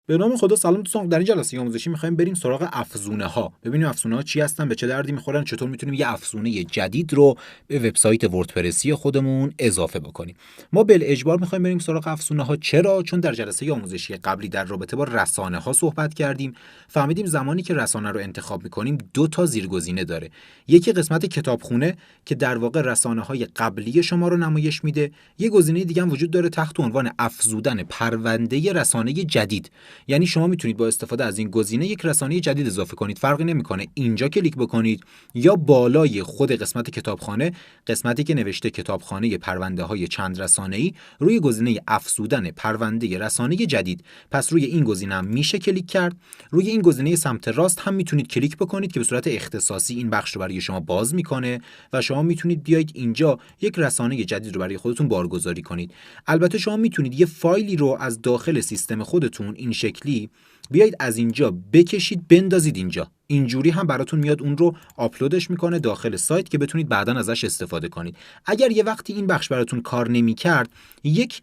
به نام خدا. سلام دوستان، در این جلسه آموزشی می‌خوایم بریم سراغ افزونه‌ها. ببینیم افزونه‌ها چی هستن، به چه دردی می‌خورن، چطور می‌تونیم یه افزونه جدید رو به وبسایت وردپرسی خودمون اضافه بکنیم. ما بالاجبار می‌خوایم بریم سراغ افزونه‌ها. چرا؟ چون در جلسه آموزشی قبلی در رابطه با رسانه‌ها صحبت کردیم. فهمیدیم زمانی که رسانه رو انتخاب می‌کنیم دو تا زیرگزینه داره. یکی قسمت کتابخونه که در واقع رسانه‌های قبلی شما رو نمایش میده. یه گزینه دیگه هم وجود داره تحت عنوان افزودن پرونده رسانه جدید. یعنی شما میتونید با استفاده از این گزینه یک رسانه جدید اضافه کنید. فرقی نمیکنه اینجا کلیک بکنید یا بالای خود قسمت کتابخانه، قسمتی که نوشته کتابخانه پرونده‌های چند رسانه‌ای، روی گزینه افزودن پرونده رسانه جدید. پس روی این گزینه هم میشه کلیک کرد. روی این گزینه سمت راست هم میتونید کلیک بکنید که به صورت اختصاصی این بخش رو برای شما باز میکنه و شما میتونید بیاید اینجا یک رسانه جدید رو برای خودتون بارگذاری کنید. البته شما میتونید یه فایلی رو از داخل سیستم خودتون این شکلی بیایید از اینجا بکشید بندازید اینجا. اینجوری هم براتون میاد اون رو آپلودش میکنه داخل سایت که بتونید بعداً ازش استفاده کنید. اگر یه وقتی این بخش براتون کار نمیکرد، یک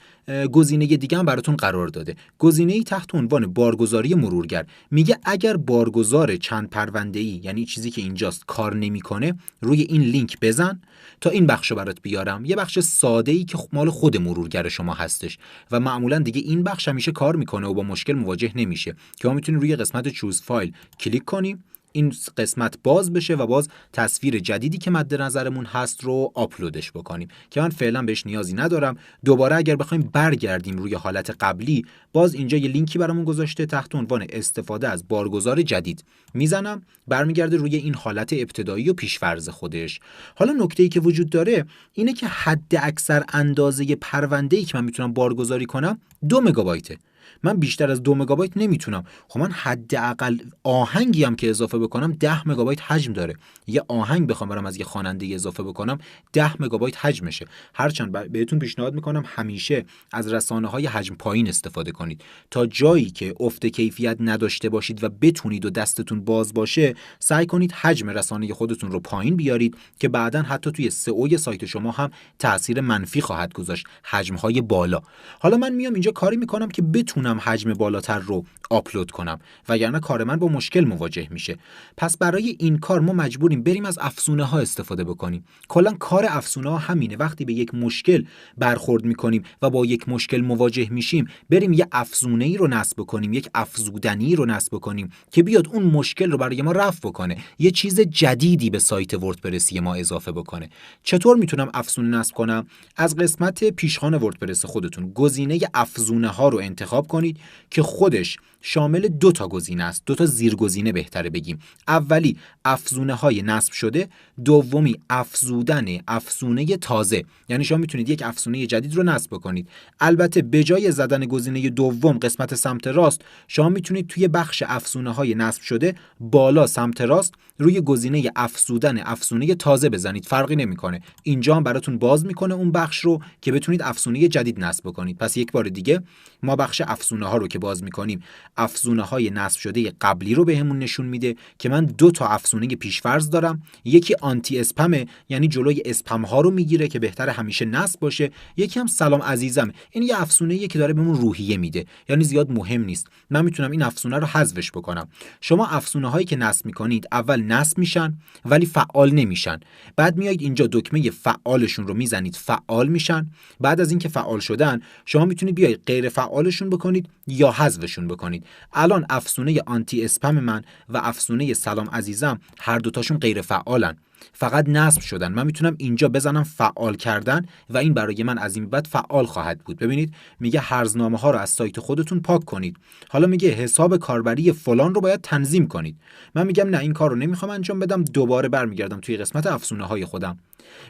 گزینه دیگه هم براتون قرار داده. گزینه‌ای تحت عنوان بارگذاری مرورگر. میگه اگر بارگذار چند پرونده‌ای، یعنی چیزی که اینجاست، کار نمیکنه، روی این لینک بزن تا این بخشو برات بیارم. یه بخش ساده‌ای که مال خود مرورگر شما هستش و معمولاً دیگه این بخش همیشه کار میکنه و با مشکل مواجه نمیشه. که ما میتونیم روی قسمت چوز فایل کلیک کنیم، این قسمت باز بشه و باز تصویر جدیدی که مد نظرمون هست رو آپلودش بکنیم که من فعلا بهش نیازی ندارم. دوباره اگر بخوایم برگردیم روی حالت قبلی، باز اینجا یه لینکی برامون گذاشته تحت عنوان استفاده از بارگذار جدید. میزنم، برمیگرده روی این حالت ابتدایی و پیش‌فرض خودش. حالا نکته‌ای که وجود داره اینه که حد اکثر اندازه پرونده‌ای که من میتونم بارگذاری کنم 2 مگابایته. من بیشتر از 2 مگابایت نمیتونم. خب من حداقل آهنگی هم که اضافه بکنم 10 مگابایت حجم داره. یه آهنگ بخوام برام از یه خواننده اضافه بکنم 10 مگابایت حجمشه. هرچند بهتون پیشنهاد میکنم همیشه از رسانه‌های حجم پایین استفاده کنید تا جایی که افت کیفیت نداشته باشید و بتونید و دستتون باز باشه، سعی کنید حجم رسانه خودتون رو پایین بیارید که بعداً حتی توی سئو سایت شما هم تاثیر منفی خواهد گذاشت. حجم‌های بالا. حالا من میام اینجا کاری میکنم که بتونم حجم بالاتر رو آپلود کنم، وگرنه کار من با مشکل مواجه میشه. پس برای این کار ما مجبوریم بریم از افزونه ها استفاده بکنیم. کلا کار افزونه ها همینه. وقتی به یک مشکل برخورد میکنیم و با یک مشکل مواجه میشیم، بریم یه افزونه ای رو نصب کنیم، یک افزودنی رو نصب کنیم که بیاد اون مشکل رو برای ما رفع بکنه، یه چیز جدیدی به سایت وردپرسی ما اضافه بکنه. چطور میتونم افزونه نصب کنم؟ از قسمت پیشخوان وردپرس خودتون گزینه افزونه ها رو انتخاب کنید که خودش شامل 2 تا گزینه است، 2 تا زیرگزینه بهتره بگیم. اولی افزونه های نصب شده، دومی افزودن افزونه تازه. یعنی شما میتونید یک افزونه جدید رو نصب بکنید. البته به جای زدن گزینه دوم قسمت سمت راست، شما میتونید توی بخش افزونه های نصب شده بالا سمت راست روی گزینه افزودن افزونه تازه بزنید. فرقی نمیکنه. اینجا هم براتون باز میکنه اون بخش رو که بتونید افزونه جدید نصب بکنید. پس یک بار دیگه ما بخش افزونه ها رو که باز میکنیم، افزونه های نصب شده قبلی رو بهمون نشون میده که من 2 تا افزونه پیش‌فرض دارم. یکی آنتی اسپم، یعنی جلوی اسپم ها رو میگیره که بهتره همیشه نصب باشه. یکی هم سلام عزیزم، این یه افزونه‌ایه که داره بهمون روحیه میده، یعنی زیاد مهم نیست. من میتونم این افزونه رو حذفش بکنم. شما افزونه هایی که نصب میکنید اول نصب میشن ولی فعال نمیشن. بعد میایید اینجا دکمه فعالشون رو میزنید، فعال میشن. بعد از اینکه فعال شدن، شما میتونید بیاید غیر فعالشون بکنید یا حذفشون بکنید. الان افزونه آنتی اسپم من و افزونه سلام عزیزم هر دوتاشون غیر فعالن، فقط نصب شدن. من میتونم اینجا بزنم فعال کردن و این برای من از این بعد فعال خواهد بود. ببینید میگه هرزنامه ها رو از سایت خودتون پاک کنید. حالا میگه حساب کاربری فلان رو باید تنظیم کنید. من میگم نه، این کار رو نمیخوام انجام بدم. دوباره برمیگردم توی قسمت افزونه های خودم،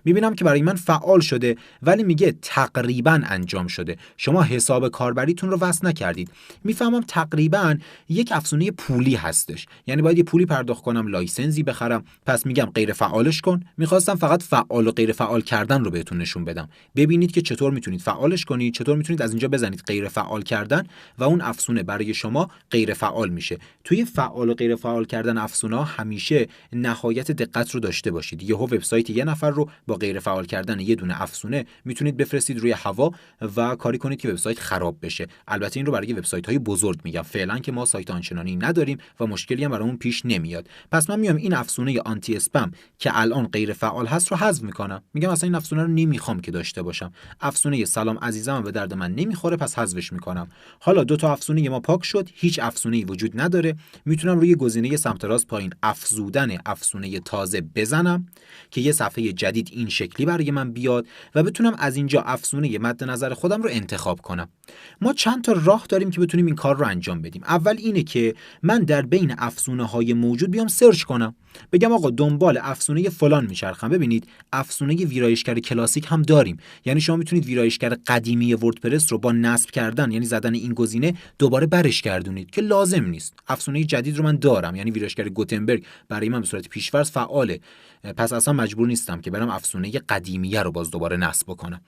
میبینم که برای من فعال شده ولی میگه تقریبا انجام شده. شما حساب کاربریتون رو وصل نکردید. میفهمم تقریبا یک افزونه پولی هستش، یعنی باید یه پولی پرداخت کنم، لایسنسی بخرم. پس میگم غیر فعال فعالش کن. میخواستم فقط فعال و غیر فعال کردن رو بهتون نشون بدم. ببینید که چطور میتونید فعالش کنید، چطور میتونید از اینجا بزنید غیر فعال کردن و اون افزونه برای شما غیر فعال میشه. توی فعال و غیر فعال کردن افزونا همیشه نهایت دقت رو داشته باشید. یهو وبسایت یه نفر رو با غیر فعال کردن یه دونه افزونه میتونید بفرستید روی هوا و کاری کنید که وبسایت خراب بشه. البته این رو برای وبسایت‌های بزرگ میگم، فعلا که ما سایت آنچنانی نداریم و مشکلی هم برامون پیش نمیاد. پس من میام این افزونه آنتی اسپم که الان غیر فعال هست رو حذف میکنم. میگم اصلا این افزونه رو نمیخوام که داشته باشم. افزونه سلام عزیزم به درد من نمیخوره، پس حذفش میکنم. حالا دو تا افزونه ما پاک شد، هیچ افزونه‌ای وجود نداره. میتونم روی گزینه سمت راست پایین افزودن افزونه تازه بزنم که یه صفحه جدید این شکلی برای من بیاد و بتونم از اینجا افزونه مد نظر خودم رو انتخاب کنم. ما چند تا راه داریم که بتونیم این کار رو انجام بدیم. اول اینه که من در بین افزونه‌های موجود بیام سرچ کنم، بگم آقا دنبال افزونه فلان میچرخم. ببینید افزونه ویرایشگر کلاسیک هم داریم، یعنی شما میتونید ویرایشگر قدیمی وردپرس رو با نصب کردن، یعنی زدن این گزینه، دوباره برش گردونید که لازم نیست. افزونه جدید رو من دارم، یعنی ویرایشگر گوتنبرگ برای من به صورت پیش‌فرض فعاله، پس اصلا مجبور نیستم که برم افزونه قدیمیه رو باز دوباره نصب بکنم.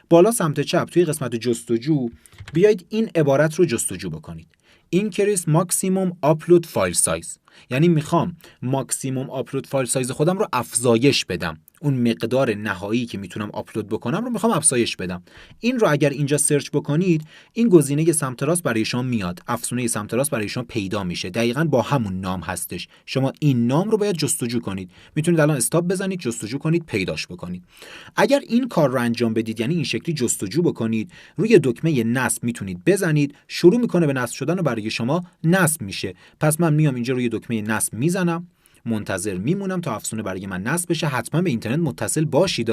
بالا سمت چپ توی قسمت جستجو بیایید این عبارت رو جستجو بکنید: Increase maximum upload file size. یعنی میخوام ماکسیموم آپلود فایل سایز خودم رو افزایش بدم، اون مقدار نهایی که میتونم آپلود بکنم رو میخوام افزایش بدم. این رو اگر اینجا سرچ بکنید، این گزینه سمت راست برای شما میاد، افزونه سمت راست برای شما پیدا میشه، دقیقاً با همون نام هستش. شما این نام رو باید جستجو کنید. میتونید الان استاپ بزنید، جستجو کنید، پیداش بکنید. اگر این کار رو انجام بدید، یعنی این شکلی جستجو بکنید، روی دکمه نصب میتونید بزنید، شروع میکنه به نصب شدن و برای شما نصب میشه. پس من میام اینجا روی دکمه نصب میزنم، منتظر میمونم تا افزونه برای من نصب بشه. حتما به اینترنت متصل باشید.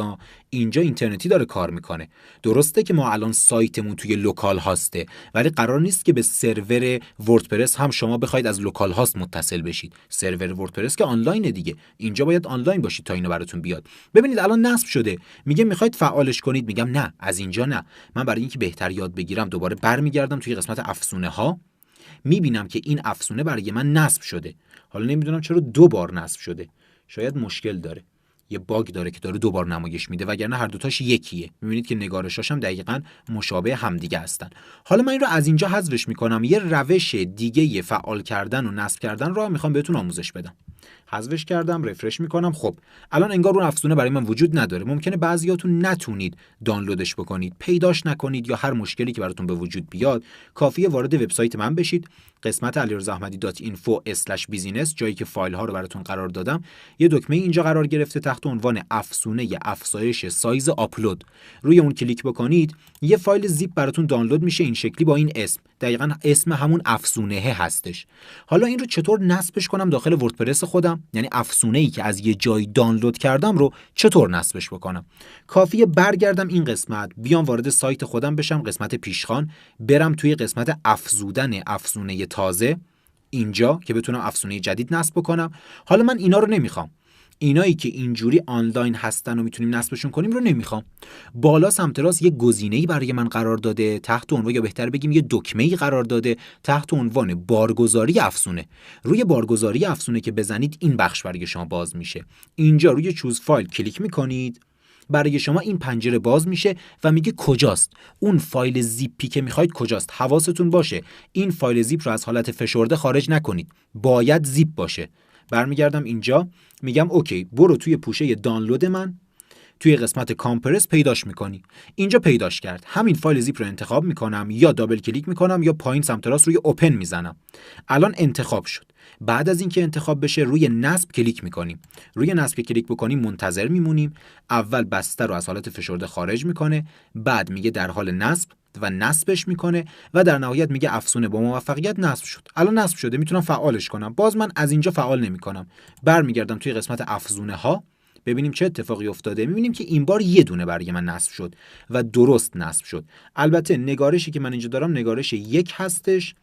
اینجا اینترنتی داره کار میکنه. درسته که ما الان سایتمون توی لوکال هاسته، ولی قرار نیست که به سرور وردپرس هم شما بخواید از لوکال هاست متصل بشید. سرور وردپرس که آنلاینه دیگه، اینجا باید آنلاین باشید تا اینو براتون بیاد. ببینید الان نصب شده، میگه میخواید فعالش کنید، میگم نه، از اینجا نه. من برای اینکه بهتر یاد بگیرم دوباره برمیگردم توی قسمت افزونه ها، میبینم که این افزونه برای من نصب شده. حالا نمیدونم چرا 2 بار نصب شده، شاید مشکل داره، یه باگ داره که داره 2 بار نمایش میده، وگرنه هر دوتاش یکیه. میبینید که نگارشاش هم دقیقاً مشابه همدیگه هستن. حالا من این رو از اینجا حذفش میکنم. یه روش دیگه فعال کردن و نصب کردن رو میخوام بهتون آموزش بدم. حذفش کردم، رفرش میکنم. خب الان انگار اون افزونه برای من وجود نداره. ممکنه بعضیاتون نتونید دانلودش بکنید، پیداش نکنید، یا هر مشکلی که براتون به وجود بیاد، کافیه وارد وبسایت من بشید، قسمت alirzahmadi.info/business، جایی که فایل ها رو براتون قرار دادم. یه دکمه اینجا قرار گرفته تحت عنوان افزونه افزایش سایز آپلود. روی اون کلیک بکنید، یه فایل زیپ براتون دانلود میشه این شکلی با این اسم، دقیقاً اسم همون افزونه هستش. حالا این رو چطور نصبش کنم داخل وردپرس خودم، یعنی افزونه‌ای که از یه جایی دانلود کردم رو چطور نصبش بکنم؟ کافیه برگردم این قسمت، بیام وارد سایت خودم بشم، قسمت پیشخوان، برم توی قسمت افزودن افزونه تازه، اینجا که بتونم افزونه جدید نصب بکنم. حالا من اینا رو نمیخوام، اینایی که اینجوری آنلاین هستن و میتونیم نصبشون کنیم رو نمیخوام. بالا سمت راست یه گزینه‌ای برای من قرار داده تحت عنوان، یا بهتر بگیم یه دکمه‌ای قرار داده تحت عنوان بارگذاری افزونه. روی بارگذاری افزونه که بزنید، این بخش برای شما باز میشه. اینجا روی چوز فایل کلیک میکنید، برای شما این پنجره باز میشه و میگه کجاست اون فایل زیپی که میخواید کجاست. حواستون باشه این فایل زیپ رو از حالت فشرده خارج نکنید، باید زیپ باشه. برمیگردم اینجا، میگم اوکی، برو توی پوشه دانلود من، توی قسمت کامپرس پیداش میکنی. اینجا پیداش کرد. همین فایل زیپ رو انتخاب میکنم، یا دابل کلیک میکنم یا پایین سمت راست روی اوپن میزنم. الان انتخاب شد. بعد از اینکه انتخاب بشه روی نصب کلیک میکنیم. روی نصب که کلیک بکنیم منتظر میمونیم. اول بسته رو از حالت فشرده خارج میکنه، بعد میگه در حال نصب و نصبش میکنه و در نهایت میگه افزونه با موفقیت نصب شد. الان نصب شده، میتونم فعالش کنم. باز من از اینجا فعال نمیکنم. برمیگردم توی قسمت افزونه ها، ببینیم چه اتفاقی افتاده. میبینیم که این بار یه دونه برای من نصب شد و درست نصب شد. البته نگارشی که من اینجا دارم نگارش 1 هستش،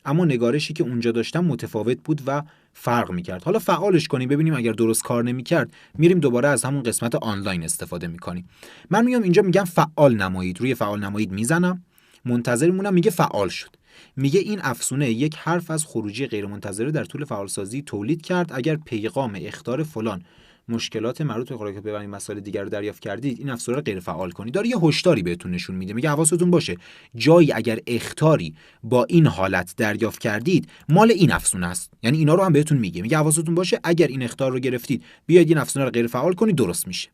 اما نگارشی که اونجا داشتم متفاوت بود و فرق میکرد. حالا فعالش کنیم ببینیم اگر درست کار نمیکرد، میریم دوباره از همون قسمت آنلاین استفاده میکنیم. من میام اینجا میگم فعال نمایید، روی فعال نمایید میزنم، منتظر میمونم، میگه فعال شد. میگه این افزونه 1 حرف از خروجی غیر منتظره در طول فعالسازی تولید کرد. اگر پیغام اخطار فلان مشکلات مربوط به خوراک و مسائل دیگر رو دریافت کردید، این افزوده رو غیر فعال کنید. داره یه هشداری بهتون نشون میده، میگه حواستون باشه جایی اگر اخطاری با این حالت دریافت کردید مال این افزونه است. یعنی اینا رو هم بهتون میگه حواستون باشه اگر این اخطار رو گرفتید بیاید این افزونه رو غیر فعال کنید، درست میشه.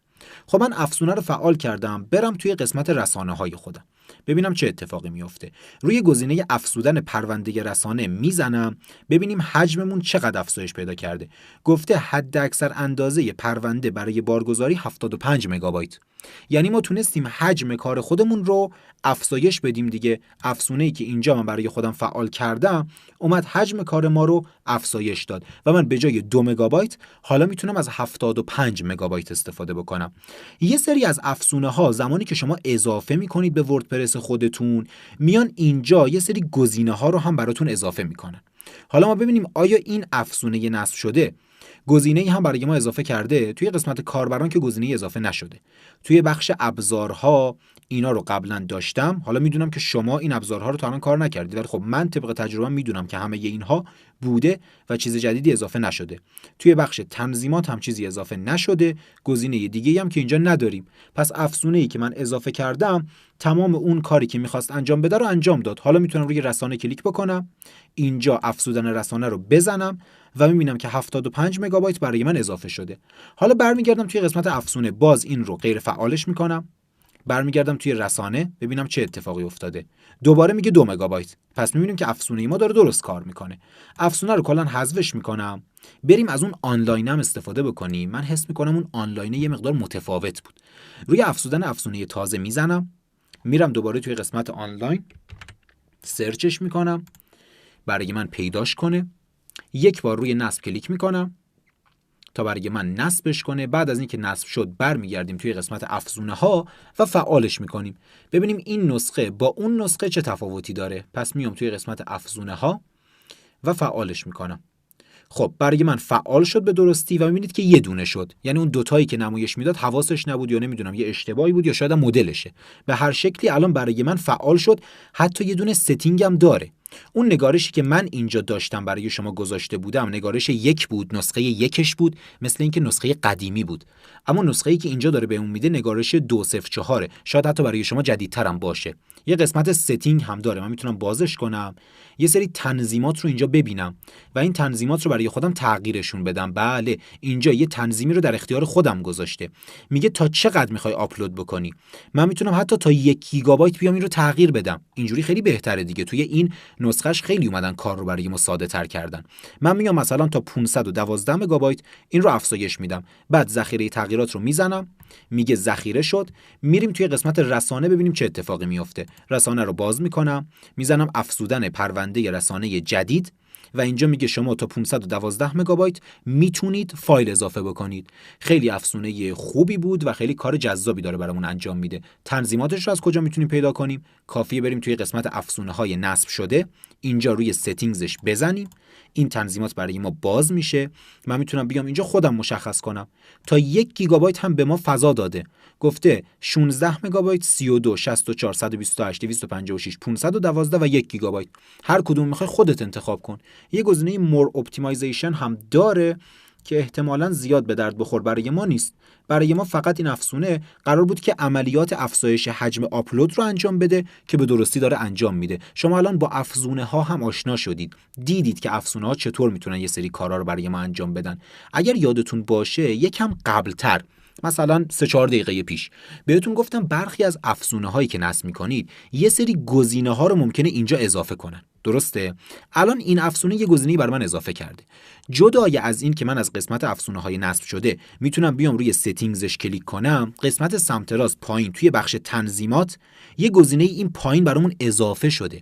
خب من افزونه رو فعال کردم، برم توی قسمت رسانه‌های خودم ببینم چه اتفاقی میفته. روی گزینه افزودن پرونده رسانه میزنم ببینیم حجممون چقدر افزایش پیدا کرده. گفته حد اکثر اندازه پرونده برای بارگذاری 75 مگابایت. یعنی ما تونستیم حجم کار خودمون رو افزایش بدیم دیگه. افزونه‌ای که اینجا من برای خودم فعال کردم اومد حجم کار ما رو افزایش داد و من به جای 2 مگابایت حالا میتونم از 75 مگابایت استفاده بکنم. یه سری از افزونه‌ها زمانی که شما اضافه میکنید به وردپرس خودتون میان اینجا یه سری گزینه‌ها رو هم براتون اضافه میکنن. حالا ما ببینیم آیا این افزونه نصب شده گزینه‌ای هم برای ما اضافه کرده. توی قسمت کاربران که گزینه‌ای اضافه نشده. توی بخش ابزارها اینا رو قبلا داشتم، حالا میدونم که شما این ابزارها رو تا الان کار نکردید، ولی خب من طبق تجربه میدونم که همه اینها بوده و چیز جدیدی اضافه نشده. توی بخش تنظیمات هم چیزی اضافه نشده، گزینه دیگه‌ای هم که اینجا نداریم. پس افزونه‌ای که من اضافه کردم تمام اون کاری که می‌خواست انجام بده رو انجام داد. حالا میتونم روی رسانه کلیک بکنم، اینجا افزودن رسانه رو بزنم و میبینم که 75 مگابایت برای من اضافه شده. حالا برمیگردم توی قسمت افزونه، باز این رو غیر فعالش میکنم، برمیگردم توی رسانه ببینم چه اتفاقی افتاده. دوباره میگه 2 مگابایت. پس میبینیم که افزونه ما داره درست کار میکنه. افزونه رو کلا حذفش میکنم. بریم از اون آنلاین هم استفاده بکنیم. من حس میکنم اون آنلاین یه مقدار متفاوت بود. روی افزودن افزونه تازه میزنم، میرم دوباره توی قسمت آنلاین سرچش میکنم برای من پیداش کنه. یک بار روی نصب کلیک میکنم تا برای من نصبش کنه. بعد از اینکه نصب شد برمیگردیم توی قسمت افزونه ها و فعالش میکنیم. ببینیم این نسخه با اون نسخه چه تفاوتی داره. پس میام توی قسمت افزونه ها و فعالش میکنم. خب برای من فعال شد به درستی و میبینید که یه دونه شد. یعنی اون دوتایی که نمایش میداد حواسش نبود یا نمیدونم یه اشتباهی بود یا شاید مدلشه. به هر شکلی الان برای من فعال شد. حتی یه دونه ستینگ هم داره. اون نگارشی که من اینجا داشتم برای شما گذاشته بودم نگارش 1 بود، نسخه 1 بود، مثل اینکه نسخه قدیمی بود. اما نسخه‌ای که اینجا داره بهمون میده نگارش 204، شاید حتی برای شما جدیدترم باشه. یه قسمت ستینگ هم داره، من میتونم بازش کنم، یه سری تنظیمات رو اینجا ببینم و این تنظیمات رو برای خودم تغییرشون بدم. بله اینجا یه تنظیمی رو در اختیار خودم گذاشته، میگه تا چقدر میخوای آپلود بکنی. من میتونم حتی تا 1 گیگابایت بیام این رو تغییر بدم. اینجوری خیلی بهتره دیگه. توی این نسخهش خیلی اومدن کار رو برای ما ساده تر کردن. من میام مثلا تا 512 مگابایت این رو افزایش میدم. بعد ذخیره تغییرات رو میزنم، میگه ذخیره شد. میریم توی قسمت رسانه ببینیم چه اتفاقی میفته. رسانه رو باز میکنم، میزنم افزودن پرونده رسانه جدید و اینجا میگه شما تا 512 مگابایت میتونید فایل اضافه بکنید. خیلی افزونه خوبی بود و خیلی کار جذابی داره برامون انجام میده. تنظیماتش رو از کجا میتونیم پیدا کنیم؟ کافیه بریم توی قسمت افزونه های نصب شده، اینجا روی ستینگزش بزنیم، این تنظیمات برای ما باز میشه. من میتونم بیام اینجا خودم مشخص کنم. تا 1 گیگابایت هم به ما فضا داده. گفته 16 مگابایت، 32، 64، 128، 256، 512 و 1 گیگابایت. هر کدوم میخوای خودت انتخاب کن. یه گزینه مور اپتیمایزیشن هم داره که احتمالاً زیاد به درد بخور، برای ما نیست. برای ما فقط این افزونه قرار بود که عملیات افزایش حجم آپلود رو انجام بده که به درستی داره انجام میده. شما الان با افزونه ها هم آشنا شدید، دیدید که افزونه ها چطور میتونن یه سری کارا رو برای ما انجام بدن. اگر یادتون باشه یکم قبلتر، مثلا 3-4 دقیقه پیش بهتون گفتم برخی از افزونه هایی که نصب میکنید یه سری گزینه ها رو ممکنه اینجا اضافه کنن. درسته؟ الان این افزونه یه گزینه‌ای برای من اضافه کرده. جدای از این که من از قسمت افزونه‌های نصب شده میتونم بیام روی ستینگزش کلیک کنم، قسمت سمت راست پایین توی بخش تنظیمات یه گزینه این پایین برامون اضافه شده.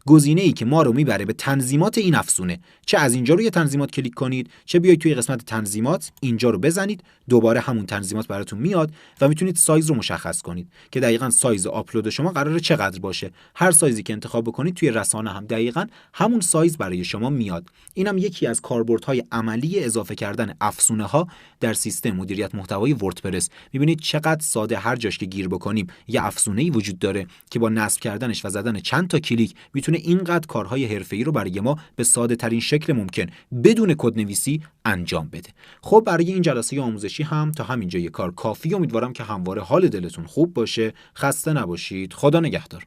گزینه‌ای که ما رو میبره به تنظیمات این افزونه. چه از اینجا روی تنظیمات کلیک کنید، چه بیاید توی قسمت تنظیمات اینجا رو بزنید، دوباره همون تنظیمات براتون میاد و میتونید سایز رو مشخص کنید که دقیقاً سایز آپلود شما قراره چقدر باشه. هر سایزی که انتخاب بکنید توی رسانه هم دقیقاً همون سایز برای شما میاد. اینم یکی از کاربردهای عملی اضافه کردن افزونه‌ها در سیستم مدیریت محتوای وردپرس. میبینید چقدر ساده، هر جاش که گیر بکنیم یه افزونه‌ای وجود داره که با نصب کردنش و زدن چند تا کلیک میتونه اینقدر کارهای حرفه‌ای رو برای ما به ساده ترین شکل ممکن بدون کدنویسی انجام بده. خب برای این جلسه آموزشی هم تا همینجا یه کار کافی. امیدوارم که همواره حال دلتون خوب باشه. خسته نباشید. خدا نگهدار.